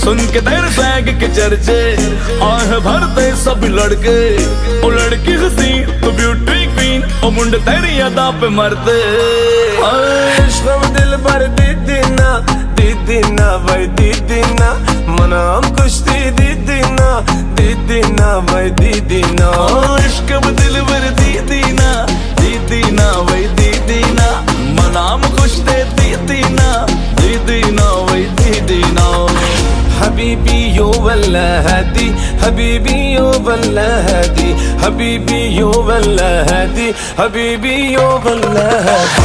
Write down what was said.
सुन के तेरे फ्लैग के चर्चे आह भरते सब लड़के। ओ लड़की हसी तो ब्यूटी क्वीन, ओ मुंडे तेरी अदा पे मरते। इश्क में दिल भर दीदीना भाई दीदीना, मनाम कुश्ती दीदीना भाई दीदीना। इश्क में दिल भर दीदीना भाई दीदीना, मनाम कुश्ती दीदीना भाई दीदीना। हबीबी यो वल्ला हदी, हबीबी यो वल्ला हदी, हबीबी यो वल्ला हदी, हबीबी यो वल्ला हदी।